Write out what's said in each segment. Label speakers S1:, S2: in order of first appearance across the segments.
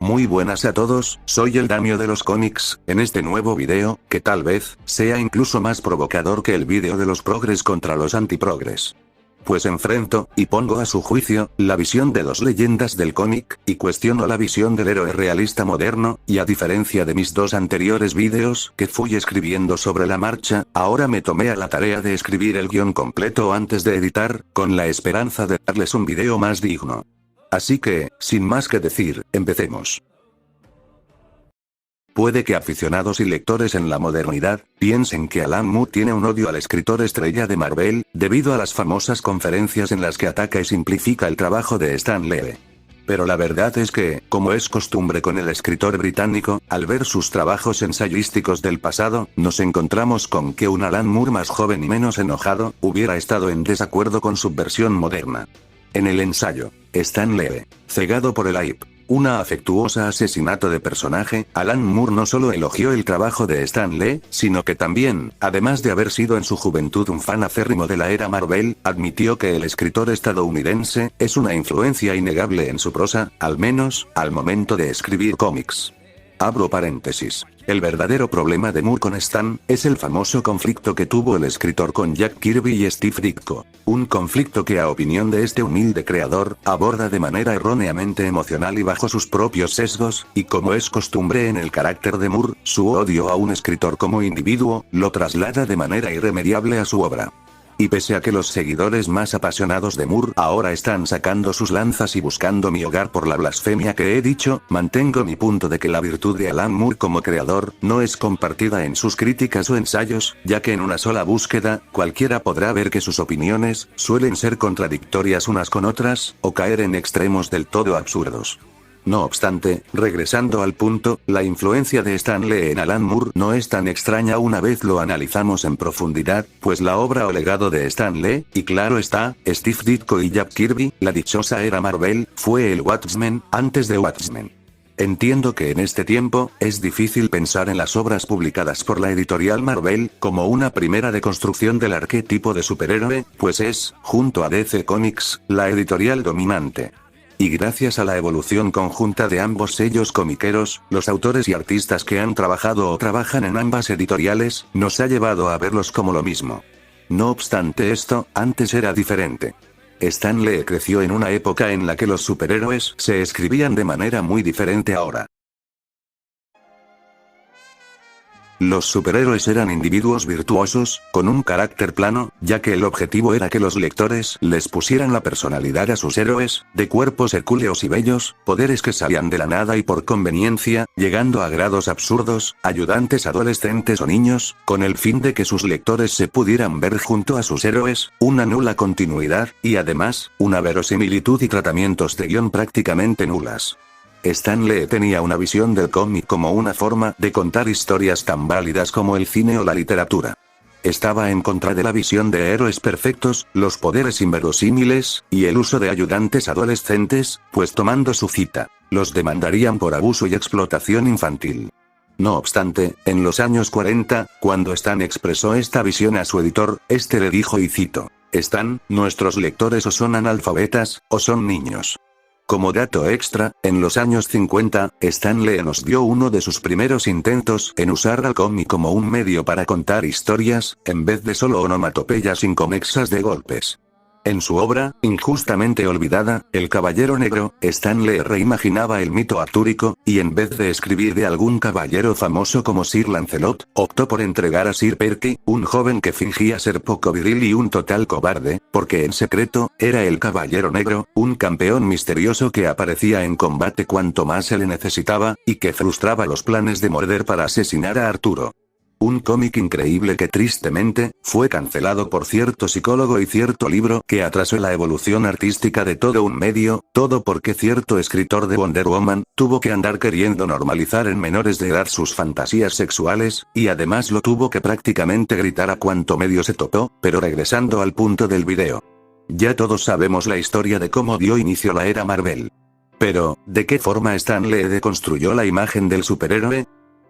S1: Muy buenas a todos, soy el Damio de los cómics, en este nuevo video, que tal vez, sea incluso más provocador que el vídeo de los progres contra los antiprogres. Pues enfrento, y pongo a su juicio, la visión de dos leyendas del cómic, y cuestiono la visión del héroe realista moderno, y a diferencia de mis dos anteriores vídeos, que fui escribiendo sobre la marcha, ahora me tomé a la tarea de escribir el guión completo antes de editar, con la esperanza de darles un video más digno. Así que, sin más que decir, empecemos. Puede que aficionados y lectores en la modernidad, piensen que Alan Moore tiene un odio al escritor estrella de Marvel, debido a las famosas conferencias en las que ataca y simplifica el trabajo de Stan Lee. Pero la verdad es que, como es costumbre con el escritor británico, al ver sus trabajos ensayísticos del pasado, nos encontramos con que un Alan Moore más joven y menos enojado, hubiera estado en desacuerdo con su versión moderna. En el ensayo, Stan Lee, cegado por el hype, una afectuosa asesinato de personaje, Alan Moore no solo elogió el trabajo de Stan Lee, sino que también, además de haber sido en su juventud un fan acérrimo de la era Marvel, admitió que el escritor estadounidense es una influencia innegable en su prosa, al menos, al momento de escribir cómics. Abro paréntesis. El verdadero problema de Moore con Stan, es el famoso conflicto que tuvo el escritor con Jack Kirby y Steve Ditko. Un conflicto que a opinión de este humilde creador, aborda de manera erróneamente emocional y bajo sus propios sesgos, y como es costumbre en el carácter de Moore, su odio a un escritor como individuo, lo traslada de manera irremediable a su obra. Y pese a que los seguidores más apasionados de Moore ahora están sacando sus lanzas y buscando mi hogar por la blasfemia que he dicho, mantengo mi punto de que la virtud de Alan Moore como creador, no es compartida en sus críticas o ensayos, ya que en una sola búsqueda, cualquiera podrá ver que sus opiniones, suelen ser contradictorias unas con otras, o caer en extremos del todo absurdos. No obstante, regresando al punto, la influencia de Stan Lee en Alan Moore no es tan extraña una vez lo analizamos en profundidad, pues la obra o legado de Stan Lee, y claro está, Steve Ditko y Jack Kirby, la dichosa era Marvel, fue el Watchmen, antes de Watchmen. Entiendo que en este tiempo, es difícil pensar en las obras publicadas por la editorial Marvel, como una primera deconstrucción del arquetipo de superhéroe, pues es, junto a DC Comics, la editorial dominante. Y gracias a la evolución conjunta de ambos sellos comiqueros, los autores y artistas que han trabajado o trabajan en ambas editoriales, nos ha llevado a verlos como lo mismo. No obstante esto, antes era diferente. Stan Lee creció en una época en la que los superhéroes se escribían de manera muy diferente ahora. Los superhéroes eran individuos virtuosos, con un carácter plano, ya que el objetivo era que los lectores les pusieran la personalidad a sus héroes, de cuerpos hercúleos y bellos, poderes que salían de la nada y por conveniencia, llegando a grados absurdos, ayudantes adolescentes o niños, con el fin de que sus lectores se pudieran ver junto a sus héroes, una nula continuidad, y además, una verosimilitud y tratamientos de guión prácticamente nulas. Stan Lee tenía una visión del cómic como una forma de contar historias tan válidas como el cine o la literatura. Estaba en contra de la visión de héroes perfectos, los poderes inverosímiles, y el uso de ayudantes adolescentes, pues tomando su cita, los demandarían por abuso y explotación infantil. No obstante, en los años 40, cuando Stan expresó esta visión a su editor, este le dijo y cito: Stan, nuestros lectores o son analfabetas, o son niños. Como dato extra, en los años 50, Stan Lee nos dio uno de sus primeros intentos en usar al cómic como un medio para contar historias, en vez de solo onomatopeyas inconexas de golpes. En su obra, injustamente olvidada, El Caballero Negro, Stan Lee reimaginaba el mito artúrico, y en vez de escribir de algún caballero famoso como Sir Lancelot, optó por entregar a Sir Percy, un joven que fingía ser poco viril y un total cobarde, porque en secreto, era el Caballero Negro, un campeón misterioso que aparecía en combate cuanto más se le necesitaba, y que frustraba los planes de Mordor para asesinar a Arturo. Un cómic increíble que tristemente, fue cancelado por cierto psicólogo y cierto libro que atrasó la evolución artística de todo un medio, todo porque cierto escritor de Wonder Woman, tuvo que andar queriendo normalizar en menores de edad sus fantasías sexuales, y además lo tuvo que prácticamente gritar a cuanto medio se topó, pero regresando al punto del video. Ya todos sabemos la historia de cómo dio inicio la era Marvel. Pero, ¿de qué forma Stan Lee deconstruyó la imagen del superhéroe?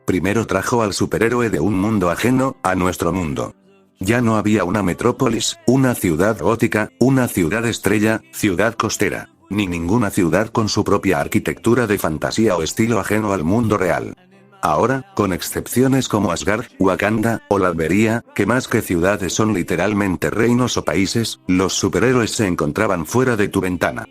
S1: Primero trajo al superhéroe de un mundo ajeno, a nuestro mundo. Ya no había una metrópolis, una ciudad gótica, una ciudad estrella, ciudad costera. ni ninguna ciudad con su propia arquitectura de fantasía o estilo ajeno al mundo real. Ahora, con excepciones como Asgard, Wakanda, o Latveria, que más que ciudades son literalmente reinos o países, los superhéroes se encontraban fuera de tu ventana.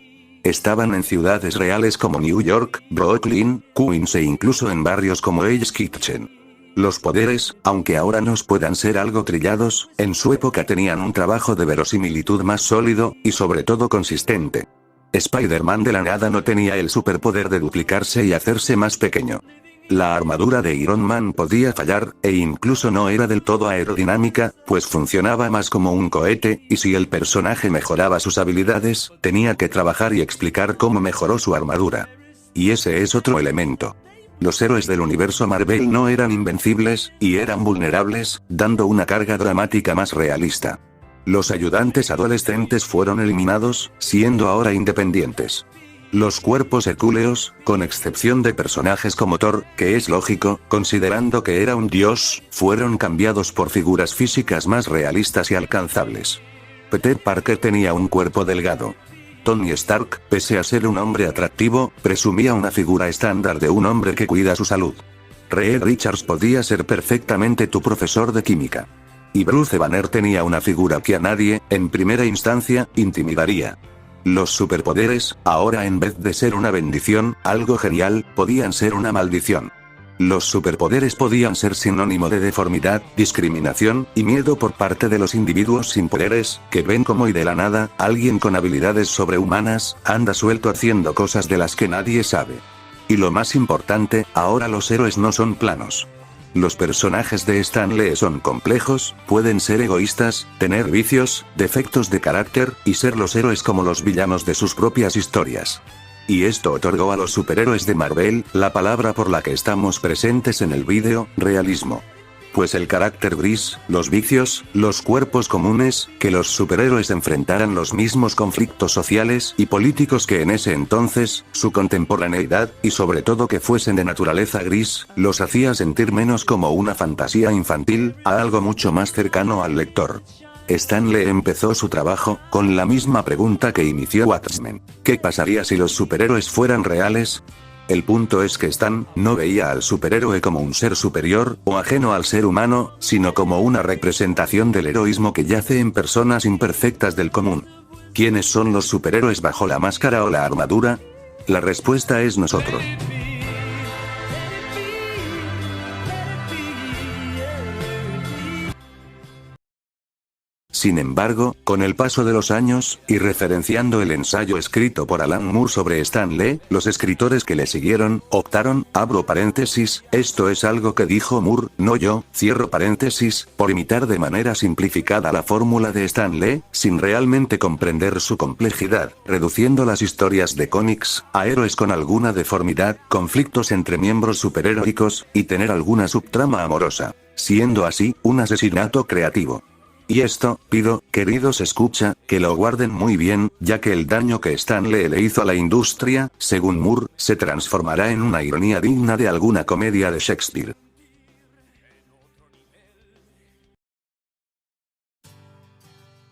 S1: Estaban en ciudades reales como New York, Brooklyn, Queens e incluso en barrios como Hell's Kitchen. Los poderes, aunque ahora nos puedan ser algo trillados, en su época tenían un trabajo de verosimilitud más sólido, y sobre todo consistente. Spider-Man de la nada no tenía el superpoder de duplicarse y hacerse más pequeño. La armadura de Iron Man podía fallar, e incluso no era del todo aerodinámica, pues funcionaba más como un cohete, y si el personaje mejoraba sus habilidades, tenía que trabajar y explicar cómo mejoró su armadura. Y ese es otro elemento. Los héroes del universo Marvel no eran invencibles, y eran vulnerables, dando una carga dramática más realista. Los ayudantes adolescentes fueron eliminados, siendo ahora independientes. Los cuerpos hercúleos, con excepción de personajes como Thor, que es lógico, considerando que era un dios, fueron cambiados por figuras físicas más realistas y alcanzables. Peter Parker tenía un cuerpo delgado. Tony Stark, pese a ser un hombre atractivo, presumía una figura estándar de un hombre que cuida su salud. Reed Richards podía ser perfectamente tu profesor de química. Y Bruce Banner tenía una figura que a nadie, en primera instancia, intimidaría. Los superpoderes, ahora en vez de ser una bendición, algo genial, podían ser una maldición. Los superpoderes podían ser sinónimo de deformidad, discriminación, y miedo por parte de los individuos sin poderes, que ven como y de la nada, alguien con habilidades sobrehumanas, anda suelto haciendo cosas de las que nadie sabe. Y lo más importante, ahora los héroes no son planos. Los personajes de Stan Lee son complejos, pueden ser egoístas, tener vicios, defectos de carácter, y ser los héroes como los villanos de sus propias historias. Y esto otorgó a los superhéroes de Marvel, la palabra por la que estamos presentes en el vídeo, realismo. Pues el carácter gris, los vicios, los cuerpos comunes, que los superhéroes enfrentaran los mismos conflictos sociales y políticos que en ese entonces, su contemporaneidad, y sobre todo que fuesen de naturaleza gris, los hacía sentir menos como una fantasía infantil, a algo mucho más cercano al lector. Stan Lee empezó su trabajo, con la misma pregunta que inició Watchmen. ¿Qué pasaría si los superhéroes fueran reales? El punto es que Stan no veía al superhéroe como un ser superior, o ajeno al ser humano, sino como una representación del heroísmo que yace en personas imperfectas del común. ¿Quiénes son los superhéroes bajo la máscara o la armadura? La respuesta es nosotros. Sin embargo, con el paso de los años, y referenciando el ensayo escrito por Alan Moore sobre Stan Lee, los escritores que le siguieron, optaron, abro paréntesis, esto es algo que dijo Moore, no yo, cierro paréntesis, por imitar de manera simplificada la fórmula de Stan Lee, sin realmente comprender su complejidad, reduciendo las historias de cómics, a héroes con alguna deformidad, conflictos entre miembros superheroicos, y tener alguna subtrama amorosa. Siendo así, un asesinato creativo. Y esto, pido, queridos escucha, que lo guarden muy bien, ya que el daño que Stan Lee le hizo a la industria, según Moore, se transformará en una ironía digna de alguna comedia de Shakespeare.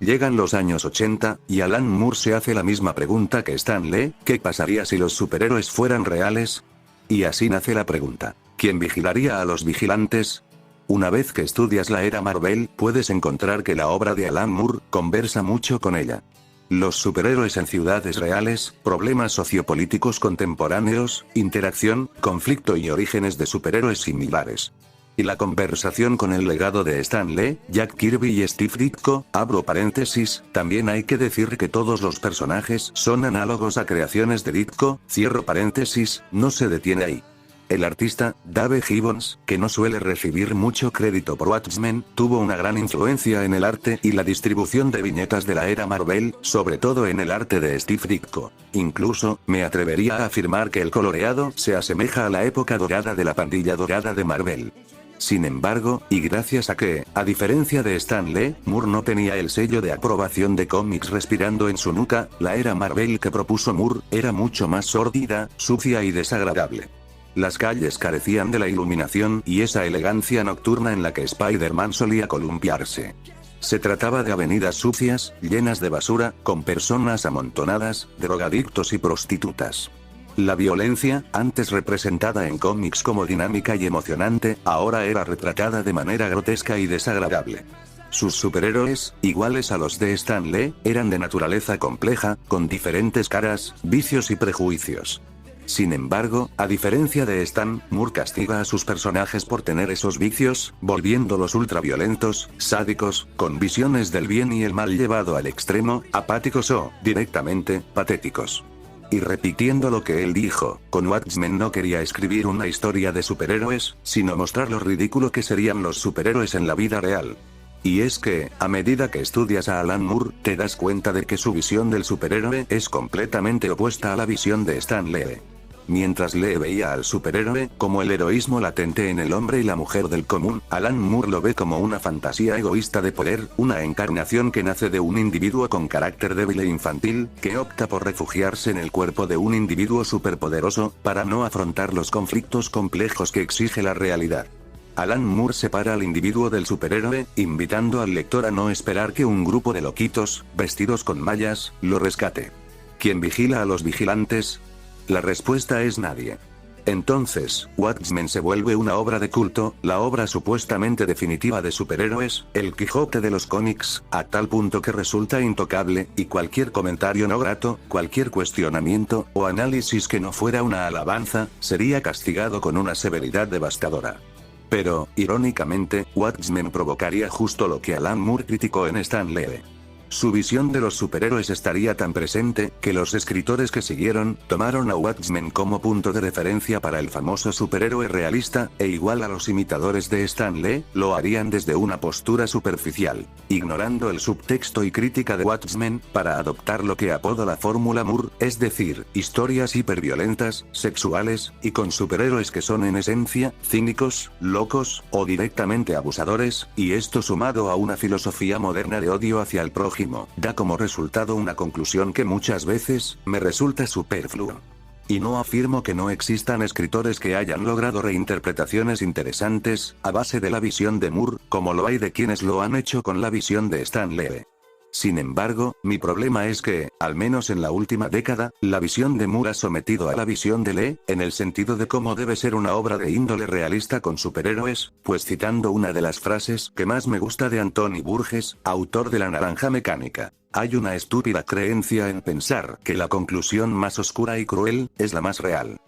S1: Llegan los años 80, y Alan Moore se hace la misma pregunta que Stan Lee, ¿qué pasaría si los superhéroes fueran reales? Y así nace la pregunta, ¿quién vigilaría a los vigilantes? Una vez que estudias la era Marvel, puedes encontrar que la obra de Alan Moore conversa mucho con ella. Los superhéroes en ciudades reales, problemas sociopolíticos contemporáneos, interacción, conflicto y orígenes de superhéroes similares. Y la conversación con el legado de Stan Lee, Jack Kirby y Steve Ditko, abro paréntesis, también hay que decir que todos los personajes son análogos a creaciones de Ditko, cierro paréntesis, no se detiene ahí. El artista, Dave Gibbons, que no suele recibir mucho crédito por Watchmen, tuvo una gran influencia en el arte y la distribución de viñetas de la era Marvel, sobre todo en el arte de Steve Ditko. Incluso, me atrevería a afirmar que el coloreado se asemeja a la época dorada de la pandilla dorada de Marvel. Sin embargo, y gracias a que, a diferencia de Stan Lee, Moore no tenía el sello de aprobación de cómics respirando en su nuca, la era Marvel que propuso Moore, era mucho más sórdida, sucia y desagradable. Las calles carecían de la iluminación y esa elegancia nocturna en la que Spider-Man solía columpiarse. Se trataba de avenidas sucias, llenas de basura, con personas amontonadas, drogadictos y prostitutas. La violencia, antes representada en cómics como dinámica y emocionante, ahora era retratada de manera grotesca y desagradable. Sus superhéroes, iguales a los de Stan Lee, eran de naturaleza compleja, con diferentes caras, vicios y prejuicios. Sin embargo, a diferencia de Stan, Moore castiga a sus personajes por tener esos vicios, volviéndolos ultraviolentos, sádicos, con visiones del bien y el mal llevado al extremo, apáticos o, directamente, patéticos. Y repitiendo lo que él dijo, con Watchmen no quería escribir una historia de superhéroes, sino mostrar lo ridículo que serían los superhéroes en la vida real. Y es que, a medida que estudias a Alan Moore, te das cuenta de que su visión del superhéroe es completamente opuesta a la visión de Stan Lee. Mientras Lee veía al superhéroe como el heroísmo latente en el hombre y la mujer del común, Alan Moore lo ve como una fantasía egoísta de poder, una encarnación que nace de un individuo con carácter débil e infantil, que opta por refugiarse en el cuerpo de un individuo superpoderoso, para no afrontar los conflictos complejos que exige la realidad. Alan Moore separa al individuo del superhéroe, invitando al lector a no esperar que un grupo de loquitos, vestidos con mallas, lo rescate. ¿Quién vigila a los vigilantes? La respuesta es nadie. Entonces, Watchmen se vuelve una obra de culto, la obra supuestamente definitiva de superhéroes, el Quijote de los cómics, a tal punto que resulta intocable, y cualquier comentario no grato, cualquier cuestionamiento, o análisis que no fuera una alabanza, sería castigado con una severidad devastadora. Pero, irónicamente, Watchmen provocaría justo lo que Alan Moore criticó en Stan Lee. Su visión de los superhéroes estaría tan presente, que los escritores que siguieron, tomaron a Watchmen como punto de referencia para el famoso superhéroe realista, e igual a los imitadores de Stan Lee, lo harían desde una postura superficial, ignorando el subtexto y crítica de Watchmen, para adoptar lo que apodo la fórmula Moore, es decir, historias hiperviolentas, sexuales, y con superhéroes que son en esencia, cínicos, locos, o directamente abusadores, y esto sumado a una filosofía moderna de odio hacia el prójimo, da como resultado una conclusión que muchas veces, me resulta superfluo. Y no afirmo que no existan escritores que hayan logrado reinterpretaciones interesantes, a base de la visión de Moore, como lo hay de quienes lo han hecho con la visión de Stan Lee. Sin embargo, mi problema es que, al menos en la última década, la visión de Moore ha sometido a la visión de Lee, en el sentido de cómo debe ser una obra de índole realista con superhéroes, pues citando una de las frases que más me gusta de Anthony Burgess, autor de La Naranja Mecánica, hay una estúpida creencia en pensar que la conclusión más oscura y cruel, es la más real.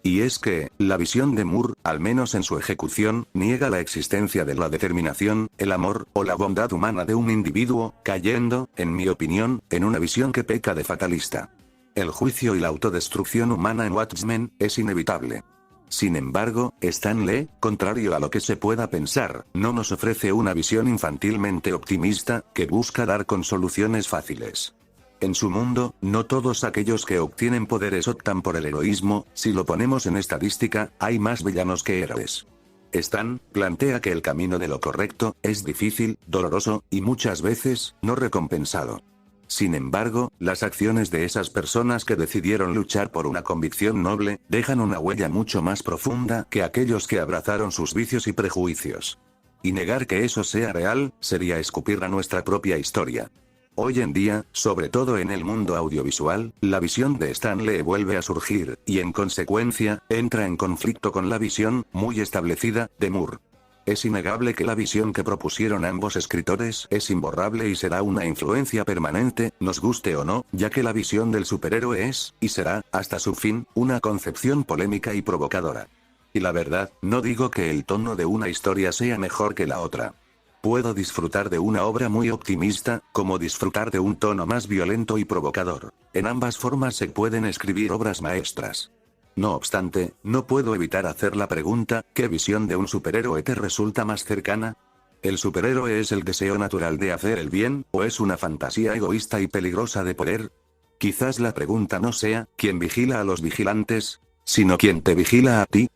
S1: Y es que, la visión de Moore, al menos en su ejecución, niega la existencia de la determinación, el amor, o la bondad humana de un individuo, cayendo, en mi opinión, en una visión que peca de fatalista. El juicio y la autodestrucción humana en Watchmen, es inevitable. Sin embargo, Stan Lee, contrario a lo que se pueda pensar, no nos ofrece una visión infantilmente optimista, que busca dar con soluciones fáciles. En su mundo, no todos aquellos que obtienen poderes optan por el heroísmo, si lo ponemos en estadística, hay más villanos que héroes. Stan plantea que el camino de lo correcto, es difícil, doloroso, y muchas veces, no recompensado. Sin embargo, las acciones de esas personas que decidieron luchar por una convicción noble, dejan una huella mucho más profunda que aquellos que abrazaron sus vicios y prejuicios. Y negar que eso sea real, sería escupir a nuestra propia historia. Hoy en día, sobre todo en el mundo audiovisual, la visión de Stan Lee vuelve a surgir, y en consecuencia, entra en conflicto con la visión, muy establecida, de Moore. Es innegable que la visión que propusieron ambos escritores es imborrable y será una influencia permanente, nos guste o no, ya que la visión del superhéroe es, y será, hasta su fin, una concepción polémica y provocadora. Y la verdad, no digo que el tono de una historia sea mejor que la otra. Puedo disfrutar de una obra muy optimista, como disfrutar de un tono más violento y provocador. En ambas formas se pueden escribir obras maestras. No obstante, no puedo evitar hacer la pregunta, ¿qué visión de un superhéroe te resulta más cercana? ¿El superhéroe es el deseo natural de hacer el bien, o es una fantasía egoísta y peligrosa de poder? Quizás la pregunta no sea, ¿quién vigila a los vigilantes?, sino ¿quién te vigila a ti?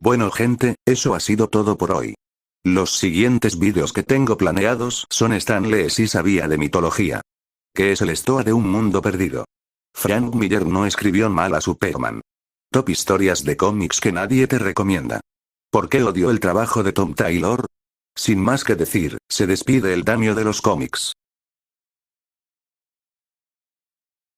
S1: Bueno gente, eso ha sido todo por hoy. Los siguientes vídeos que tengo planeados son Stan Lee si sabía de mitología. ¿Qué es el Stoa de un mundo perdido? Frank Miller no escribió mal a Superman. Top historias de cómics que nadie te recomienda. ¿Por qué odio el trabajo de Tom Taylor? Sin más que decir, se despide el Damio de los cómics.